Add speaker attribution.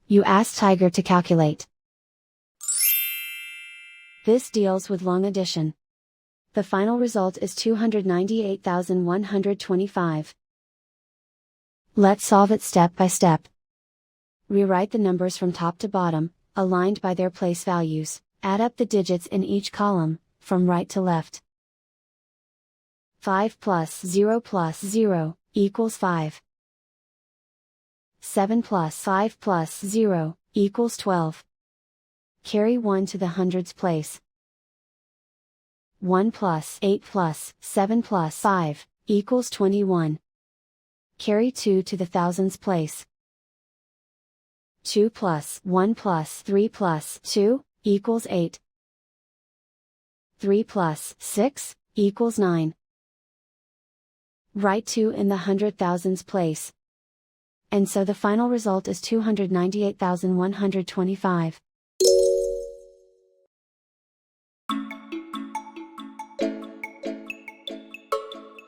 Speaker 1: You ask Tiger to calculate. This deals with long addition. The final result is 298,125. Let's solve it step by step. Rewrite the numbers from top to bottom, aligned by their place values. Add up the digits in each column, from right to left. 5 plus 0 equals 5. 7 plus 5 plus 0 equals 12. Carry 1 to the hundreds place. 1 plus 8 plus 7 plus 5 equals 21. Carry 2 to the thousands place. 2 plus 1 plus 3 plus 2 equals 8. 3 plus 6 equals 9. Write 2 in the hundred thousands place. And so the final result is 298,125.